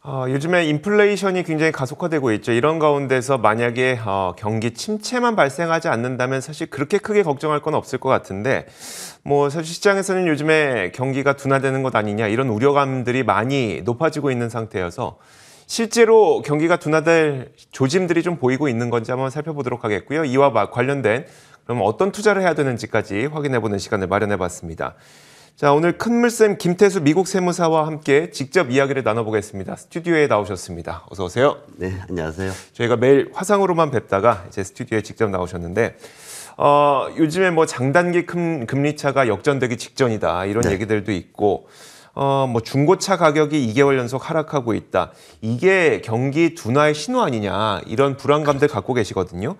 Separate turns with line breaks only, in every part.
요즘에 인플레이션이 굉장히 가속화되고 있죠. 이런 가운데서 만약에 경기 침체만 발생하지 않는다면 사실 그렇게 크게 걱정할 건 없을 것 같은데 뭐 사실 시장에서는 요즘에 경기가 둔화되는 것 아니냐 이런 우려감들이 많이 높아지고 있는 상태여서 실제로 경기가 둔화될 조짐들이 좀 보이고 있는 건지 한번 살펴보도록 하겠고요. 이와 관련된 그럼 어떤 투자를 해야 되는지까지 확인해보는 시간을 마련해봤습니다. 자, 오늘 큰물쌤 김태수 미국 세무사와 함께 직접 이야기를 나눠보겠습니다. 스튜디오에 나오셨습니다. 어서 오세요.
네, 안녕하세요.
저희가 매일 화상으로만 뵙다가 이제 스튜디오에 직접 나오셨는데 요즘에 뭐 장단기 금리차가 역전되기 직전이다 이런 얘기들도 있고 뭐 중고차 가격이 2개월 연속 하락하고 있다. 이게 경기 둔화의 신호 아니냐 이런 불안감들 갖고 계시거든요.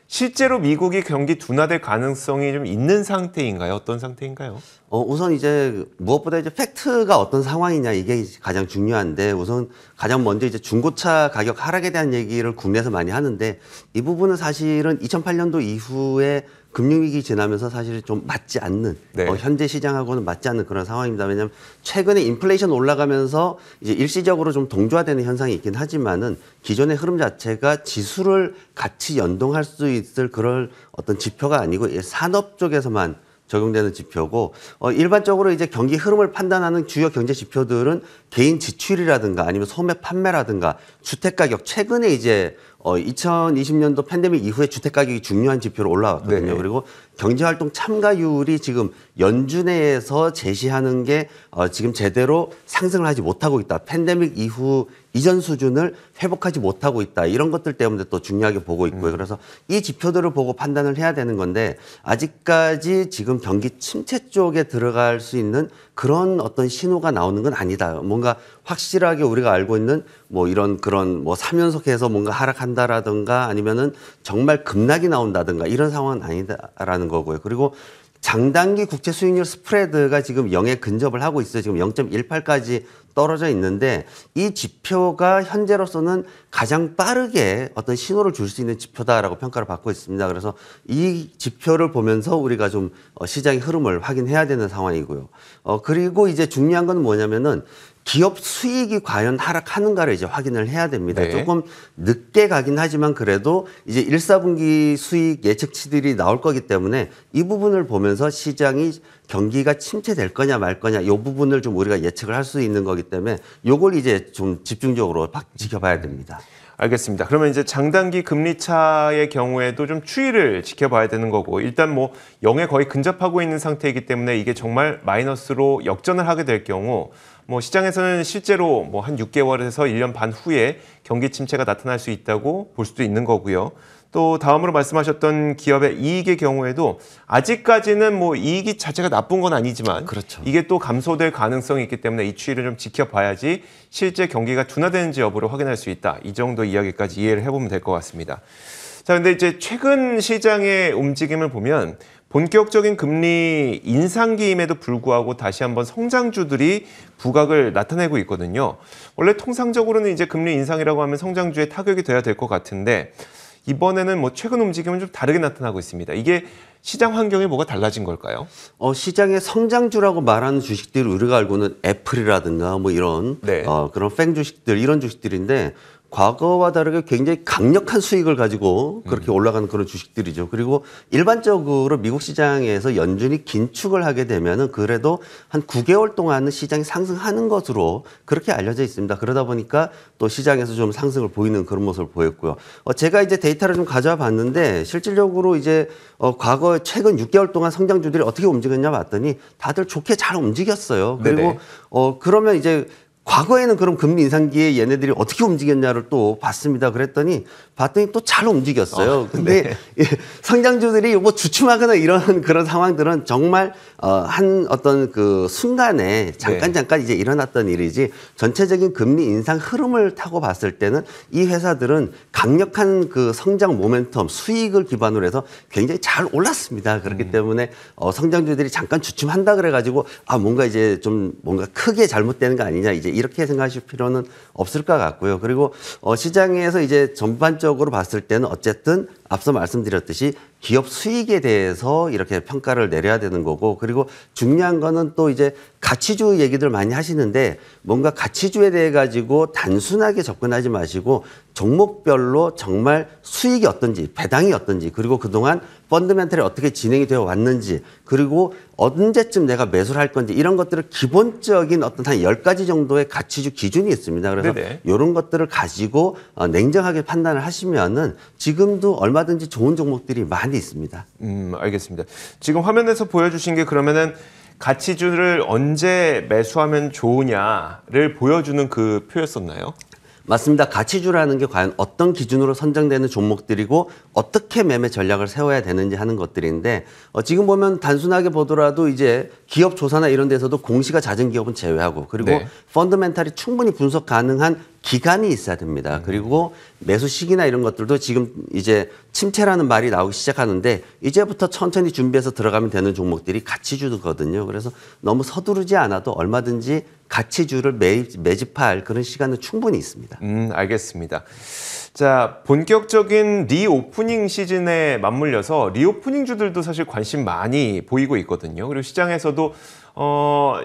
실제로 미국이 경기 둔화될 가능성이 좀 있는 상태인가요? 어떤 상태인가요?
우선 이제 무엇보다 이제 팩트가 어떤 상황이냐 이게 가장 중요한데 우선 가장 먼저 이제 중고차 가격 하락에 대한 얘기를 국내에서 많이 하는데 이 부분은 사실은 2008년도 이후에 금융위기 지나면서 사실 좀 맞지 않는 현재 시장하고는 맞지 않는 그런 상황입니다. 왜냐하면 최근에 인플레이션 올라가면서 이제 일시적으로 좀 동조화되는 현상이 있긴 하지만은 기존의 흐름 자체가 지수를 같이 연동할 수 있을 그런 어떤 지표가 아니고 산업 쪽에서만 적용되는 지표고 일반적으로 이제 경기 흐름을 판단하는 주요 경제 지표들은 개인 지출이라든가 아니면 소매 판매라든가 주택 가격 최근에 이제 2020년도 팬데믹 이후에 주택 가격이 중요한 지표로 올라왔거든요.
네.
그리고 경제활동 참가율이 지금 연준에서 제시하는 게 지금 제대로 상승을 하지 못하고 있다. 팬데믹 이후 이전 수준을 회복하지 못하고 있다. 이런 것들 때문에 또 중요하게 보고 있고요. 그래서 이 지표들을 보고 판단을 해야 되는 건데 아직까지 지금 경기 침체 쪽에 들어갈 수 있는 그런 어떤 신호가 나오는 건 아니다. 뭔가 확실하게 우리가 알고 있는 뭐 이런 그런 뭐 3연속해서 뭔가 하락한다라든가 아니면은 정말 급락이 나온다든가 이런 상황은 아니다라는 거고요. 그리고 장단기 국채 수익률 스프레드가 지금 0에 근접을 하고 있어요. 지금 0.18까지 떨어져 있는데 이 지표가 현재로서는 가장 빠르게 어떤 신호를 줄 수 있는 지표다라고 평가를 받고 있습니다. 그래서 이 지표를 보면서 우리가 좀 시장의 흐름을 확인해야 되는 상황이고요. 그리고 이제 중요한 건 뭐냐면은 기업 수익이 과연 하락하는가를 이제 확인을 해야 됩니다.
네.
조금 늦게 가긴 하지만 그래도 이제 1, 4분기 수익 예측치들이 나올 거기 때문에 이 부분을 보면서 시장이 경기가 침체될 거냐 말 거냐 이 부분을 좀 우리가 예측을 할 수 있는 거기 때문에 요걸 이제 좀 집중적으로 지켜봐야 됩니다.
알겠습니다. 그러면 이제 장단기 금리차의 경우에도 좀 추이를 지켜봐야 되는 거고 일단 뭐 0에 거의 근접하고 있는 상태이기 때문에 이게 정말 마이너스로 역전을 하게 될 경우 뭐 시장에서는 실제로 뭐 한 6개월에서 1년 반 후에 경기 침체가 나타날 수 있다고 볼 수도 있는 거고요. 또 다음으로 말씀하셨던 기업의 이익의 경우에도 아직까지는 뭐 이익이 자체가 나쁜 건 아니지만
그렇죠.
이게 또 감소될 가능성이 있기 때문에 이 추이를 좀 지켜봐야지 실제 경기가 둔화되는지 여부를 확인할 수 있다. 이 정도 이야기까지 이해를 해보면 될 것 같습니다. 자, 근데 이제 최근 시장의 움직임을 보면 본격적인 금리 인상기임에도 불구하고 다시 한번 성장주들이 부각을 나타내고 있거든요. 원래 통상적으로는 이제 금리 인상이라고 하면 성장주에 타격이 돼야 될 것 같은데 이번에는 뭐 최근 움직임은 좀 다르게 나타나고 있습니다. 이게 시장 환경이 뭐가 달라진 걸까요?
시장의 성장주라고 말하는 주식들이 우리가 알고는 애플이라든가 뭐 이런 그런 팬 주식들 이런 주식들인데 과거와 다르게 굉장히 강력한 수익을 가지고 그렇게 올라가는 그런 주식들이죠. 그리고 일반적으로 미국 시장에서 연준이 긴축을 하게 되면은 그래도 한 9개월 동안은 시장이 상승하는 것으로 그렇게 알려져 있습니다. 그러다 보니까 또 시장에서 좀 상승을 보이는 그런 모습을 보였고요. 제가 이제 데이터를 좀 가져와 봤는데 실질적으로 이제 과거 최근 6개월 동안 성장주들이 어떻게 움직였냐 봤더니 다들 좋게 잘 움직였어요. 그리고 그러면 이제 과거에는 그럼 금리 인상기에 얘네들이 어떻게 움직였냐를 또 봤습니다. 봤더니 또 잘 움직였어요. 근데 성장주들이 뭐 주춤하거나 이런 그런 상황들은 정말 한 어떤 그 순간에 잠깐 이제 일어났던 일이지 전체적인 금리 인상 흐름을 타고 봤을 때는 이 회사들은 강력한 그 성장 모멘텀 수익을 기반으로 해서 굉장히 잘 올랐습니다. 그렇기 때문에 성장주들이 잠깐 주춤한다 그래가지고 뭔가 이제 좀 뭔가 크게 잘못되는 거 아니냐 이제 이렇게 생각하실 필요는 없을 것 같고요. 그리고 시장에서 이제 전반적으로 봤을 때는 어쨌든 앞서 말씀드렸듯이 기업 수익에 대해서 이렇게 평가를 내려야 되는 거고, 그리고 중요한 거는 또 이제 가치주 얘기들 많이 하시는데 뭔가 가치주에 대해 가지고 단순하게 접근하지 마시고 종목별로 정말 수익이 어떤지, 배당이 어떤지, 그리고 그동안 펀드멘털이 어떻게 진행이 되어 왔는지, 그리고 언제쯤 내가 매수를 할 건지, 이런 것들을 기본적인 어떤 한 10가지 정도의 가치주 기준이 있습니다. 그래서
네네.
이런 것들을 가지고 냉정하게 판단을 하시면은 지금도 얼마든지 좋은 종목들이 많이 있습니다.
알겠습니다. 지금 화면에서 보여주신 게 그러면은 가치주를 언제 매수하면 좋으냐를 보여주는 그 표였었나요?
맞습니다. 가치주라는 게 과연 어떤 기준으로 선정되는 종목들이고 어떻게 매매 전략을 세워야 되는지 하는 것들인데, 지금 보면 단순하게 보더라도 이제 기업 조사나 이런 데서도 공시가 잦은 기업은 제외하고, 그리고
네.
펀더멘탈이 충분히 분석 가능한 기간이 있어야 됩니다. 그리고 매수 시기나 이런 것들도 지금 이제 침체라는 말이 나오기 시작하는데 이제부터 천천히 준비해서 들어가면 되는 종목들이 가치주거든요. 그래서 너무 서두르지 않아도 얼마든지 가치주를 매집할 그런 시간은 충분히 있습니다.
알겠습니다. 자, 본격적인 리오프닝 시즌에 맞물려서 리오프닝 주들도 사실 관심 많이 보이고 있거든요. 그리고 시장에서도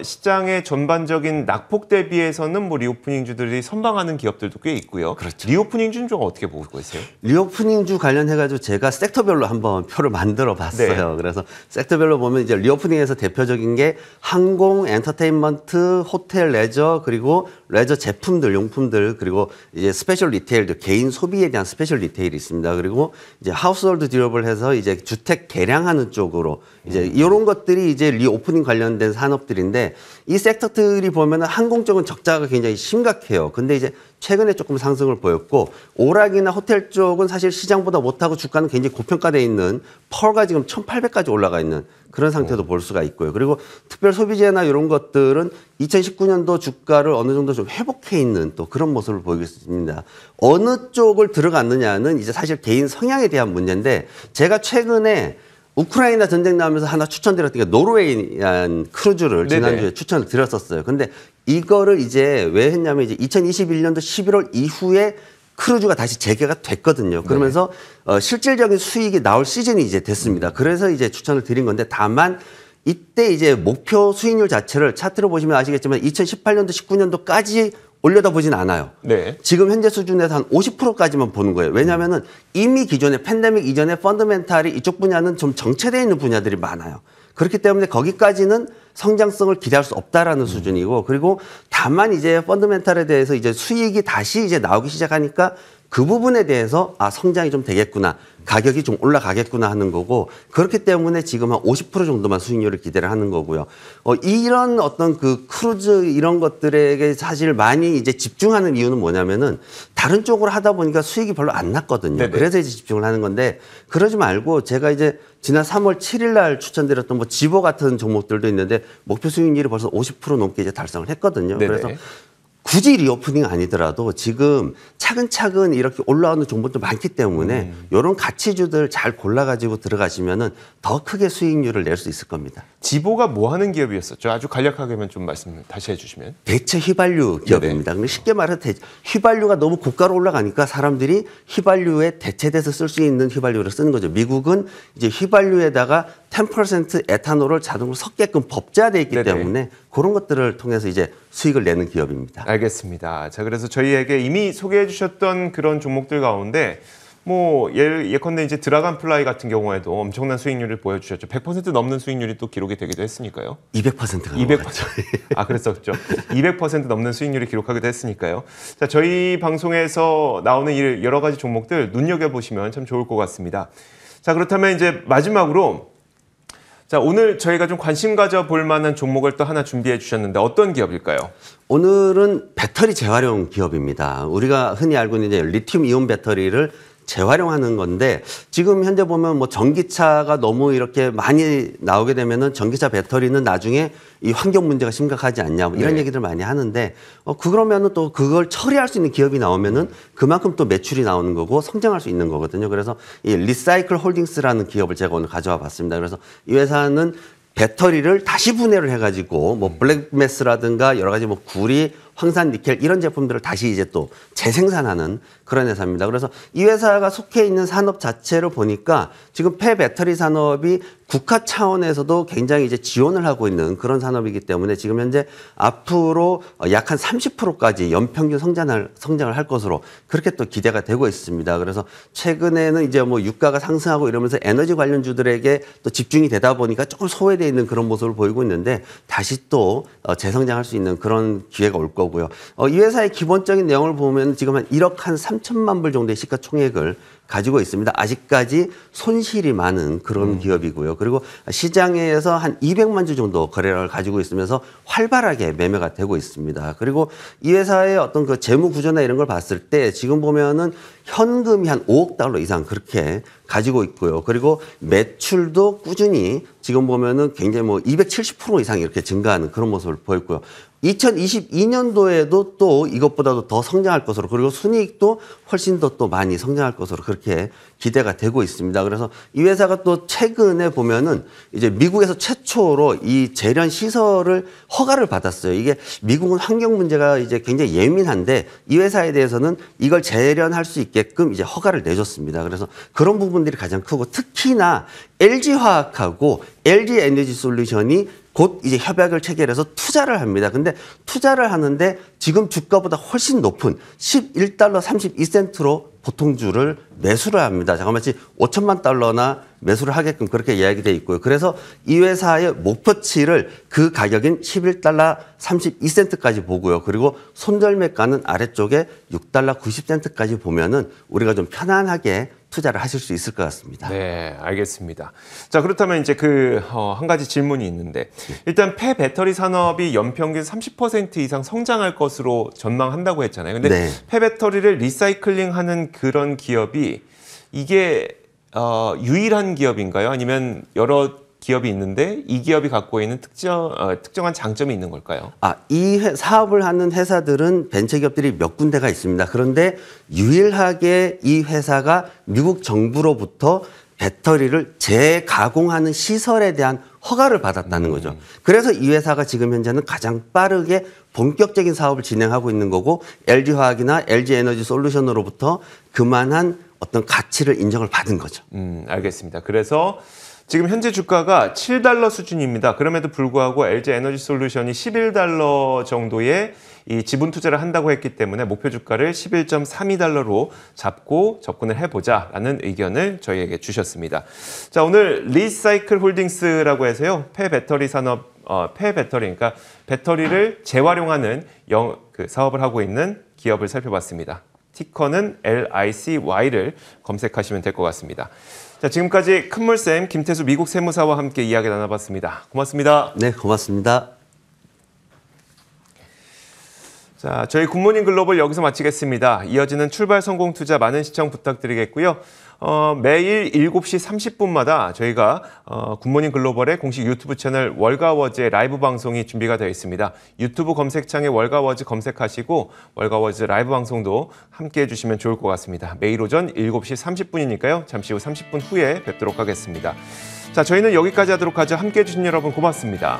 시장의 전반적인 낙폭 대비해서는 뭐 리오프닝 주들이 선방하는 기업들도 꽤 있고요.
그렇죠.
리오프닝 주는 좀 어떻게 보고 계세요?
리오프닝주 관련해가지고 제가 섹터별로 한번 표를 만들어 봤어요.
네.
그래서 섹터별로 보면 이제 리오프닝에서 대표적인 게 항공, 엔터테인먼트, 호텔, 레저, 그리고 레저 제품들, 용품들, 그리고 이제 스페셜 리테일들, 개인 소비에 대한 스페셜 리테일이 있습니다. 그리고 이제 하우스홀드 듀러블 해서 이제 주택 개량하는 쪽으로 이제 이런 것들이 이제 리오프닝 관련된 산업들인데, 이 섹터들이 보면은 항공 쪽은 적자가 굉장히 심각해요. 근데 이제 최근에 조금 상승을 보였고, 오락이나 호텔 쪽은 사실 시장보다 못하고 주가는 굉장히 고평가되어 있는, 펄가 지금 1800까지 올라가 있는 그런 상태도 볼 수가 있고요. 그리고 특별 소비재나 이런 것들은 2019년도 주가를 어느 정도 좀 회복해 있는 또 그런 모습을 보이고 있습니다. 어느 쪽을 들어갔느냐는 이제 사실 개인 성향에 대한 문제인데, 제가 최근에 우크라이나 전쟁 나오면서 하나 추천드렸던 게 노르웨이안 크루즈를 지난주에
네네.
추천을 드렸었어요. 근데 이거를 이제 왜 했냐면 이제 2021년도 11월 이후에 크루즈가 다시 재개가 됐거든요. 그러면서 실질적인 수익이 나올 시즌이 이제 됐습니다. 그래서 이제 추천을 드린 건데, 다만 이때 이제 목표 수익률 자체를 차트로 보시면 아시겠지만 2018년도 19년도까지 올려다보진 않아요.
네.
지금 현재 수준에서 한 50%까지만 보는 거예요. 왜냐하면은 이미 기존에 팬데믹 이전에 펀더멘탈이 이쪽 분야는 좀 정체되어 있는 분야들이 많아요. 그렇기 때문에 거기까지는 성장성을 기대할 수 없다라는 수준이고, 그리고 다만 이제 펀더멘탈에 대해서 이제 수익이 다시 이제 나오기 시작하니까 그 부분에 대해서 성장이 좀 되겠구나, 가격이 좀 올라가겠구나 하는 거고, 그렇기 때문에 지금 한 50% 정도만 수익률을 기대를 하는 거고요. 이런 어떤 그 크루즈 이런 것들에게 사실 많이 이제 집중하는 이유는 뭐냐면은 다른 쪽으로 하다 보니까 수익이 별로 안 났거든요.
네네.
그래서 이제 집중을 하는 건데, 그러지 말고 제가 이제 지난 3월 7일 날 추천드렸던 뭐 지보 같은 종목들도 있는데 목표 수익률이 벌써 50% 넘게 이제 달성을 했거든요.
네네.
그래서 굳이 리오프닝 아니더라도 지금 차근차근 이렇게 올라오는 종목도 많기 때문에 이런 가치주들 잘 골라가지고 들어가시면은 더 크게 수익률을 낼 수 있을 겁니다.
지보가 뭐 하는 기업이었었죠? 아주 간략하게만 좀 말씀 다시 해주시면.
대체 휘발유 기업입니다. 근데 쉽게 말해서 휘발유가 너무 고가로 올라가니까 사람들이 휘발유에 대체돼서 쓸 수 있는 휘발유를 쓰는 거죠. 미국은 이제 휘발유에다가 10% 에탄올을 자동으로 섞게끔 법제화되어 있기
네네.
때문에 그런 것들을 통해서 이제 수익을 내는 기업입니다.
알겠습니다. 자, 그래서 저희에게 이미 소개해 주셨던 그런 종목들 가운데 뭐 예컨대 이제 드라곤 플라이 같은 경우에도 엄청난 수익률을 보여주셨죠. 100% 넘는 수익률이 또 기록이 되기도 했으니까요.
200%가
200%. 아, 그랬었죠. 200% 넘는 수익률을 기록하기도 했으니까요. 자, 저희 방송에서 나오는 이 여러 가지 종목들 눈여겨보시면 참 좋을 것 같습니다. 자, 그렇다면 이제 마지막으로, 자, 오늘 저희가 좀 관심 가져볼 만한 종목을 또 하나 준비해 주셨는데 어떤 기업일까요?
오늘은 배터리 재활용 기업입니다. 우리가 흔히 알고 있는 이제 리튬 이온 배터리를 재활용하는 건데, 지금 현재 보면 뭐 전기차가 너무 이렇게 많이 나오게 되면은 전기차 배터리는 나중에 이 환경 문제가 심각하지 않냐, 뭐 이런
네.
얘기들 많이 하는데, 그러면은 또 그걸 처리할 수 있는 기업이 나오면은 그만큼 또 매출이 나오는 거고 성장할 수 있는 거거든요. 그래서 이 리사이클 홀딩스라는 기업을 제가 오늘 가져와 봤습니다. 그래서 이 회사는 배터리를 다시 분해를 해가지고 뭐 블랙매스라든가 여러 가지 뭐 구리, 황산, 니켈 이런 제품들을 다시 이제 또 재생산하는 그런 회사입니다. 그래서 이 회사가 속해 있는 산업 자체를 보니까 지금 폐배터리 산업이 국가 차원에서도 굉장히 이제 지원을 하고 있는 그런 산업이기 때문에 지금 현재 앞으로 약 한 30%까지 연평균 성장을 할 것으로 그렇게 또 기대가 되고 있습니다. 그래서 최근에는 이제 뭐 유가가 상승하고 이러면서 에너지 관련주들에게 또 집중이 되다 보니까 조금 소외되어 있는 그런 모습을 보이고 있는데 다시 또 재성장할 수 있는 그런 기회가 올 거고요. 이 회사의 기본적인 내용을 보면 지금 한 1억 한 3천만 불 정도의 시가총액을 가지고 있습니다. 아직까지 손실이 많은 그런 기업이고요. 그리고 시장에서 한 200만 주 정도 거래량을 가지고 있으면서 활발하게 매매가 되고 있습니다. 그리고 이 회사의 어떤 그 재무 구조나 이런 걸 봤을 때 지금 보면은 현금이 한 5억 달러 이상 그렇게 가지고 있고요. 그리고 매출도 꾸준히 지금 보면은 굉장히 뭐 270% 이상 이렇게 증가하는 그런 모습을 보였고요. 2022년도에도 또 이것보다도 더 성장할 것으로 그리고 순이익도 훨씬 더 또 많이 성장할 것으로 그렇게 기대가 되고 있습니다. 그래서 이 회사가 또 최근에 보면은 이제 미국에서 최초로 이 재련 시설을 허가를 받았어요. 이게 미국은 환경 문제가 이제 굉장히 예민한데 이 회사에 대해서는 이걸 재련할 수 있게끔 이제 허가를 내줬습니다. 그래서 그런 부분들이 가장 크고 특히나 LG화학하고 LG에너지솔루션이 곧 이제 협약을 체결해서 투자를 합니다. 근데 투자를 하는데 지금 주가보다 훨씬 높은 11달러 32센트로 보통주를 매수를 합니다. 자그마치 5천만 달러나 매수를 하게끔 그렇게 이야기돼 있고요. 그래서 이 회사의 목표치를 그 가격인 11달러 32센트까지 보고요. 그리고 손절매가는 아래쪽에 6달러 90센트까지 보면은 우리가 좀 편안하게 투자를 하실 수 있을 것 같습니다.
네, 알겠습니다. 자, 그렇다면 이제 한 가지 질문이 있는데 일단 폐배터리 산업이 연평균 30% 이상 성장할 것으로 전망한다고 했잖아요. 근데
네.
폐배터리를 리사이클링하는 그런 기업이 이게 유일한 기업인가요? 아니면 여러 기업이 있는데 이 기업이 갖고 있는 특정한 장점이 있는 걸까요?
이 사업을 하는 회사들은 벤처기업들이 몇 군데가 있습니다. 그런데 유일하게 이 회사가 미국 정부로부터 배터리를 재가공하는 시설에 대한 허가를 받았다는 거죠. 그래서 이 회사가 지금 현재는 가장 빠르게 본격적인 사업을 진행하고 있는 거고 LG화학이나 LG에너지솔루션으로부터 그만한 어떤 가치를 인정을 받은 거죠.
알겠습니다. 그래서 지금 현재 주가가 7달러 수준입니다. 그럼에도 불구하고 LG에너지솔루션이 11달러 정도의 이 지분 투자를 한다고 했기 때문에 목표 주가를 11.32달러로 잡고 접근을 해보자라는 의견을 저희에게 주셨습니다. 자, 오늘 리사이클 홀딩스라고 해서요. 폐배터리 산업, 그러니까 배터리를 재활용하는 사업을 하고 있는 기업을 살펴봤습니다. 티커는 LICY를 검색하시면 될 것 같습니다. 자, 지금까지 큰물쌤 김태수 미국 세무사와 함께 이야기 나눠봤습니다. 고맙습니다.
네, 고맙습니다.
자, 저희 굿모닝 글로벌 여기서 마치겠습니다. 이어지는 출발 성공 투자 많은 시청 부탁드리겠고요. 매일 7시 30분마다 저희가 굿모닝 글로벌의 공식 유튜브 채널 월가워즈의 라이브 방송이 준비가 되어 있습니다. 유튜브 검색창에 월가워즈 검색하시고 월가워즈 라이브 방송도 함께해 주시면 좋을 것 같습니다. 매일 오전 7시 30분이니까요. 잠시 후 30분 후에 뵙도록 하겠습니다. 자, 저희는 여기까지 하도록 하죠. 함께해 주신 여러분 고맙습니다.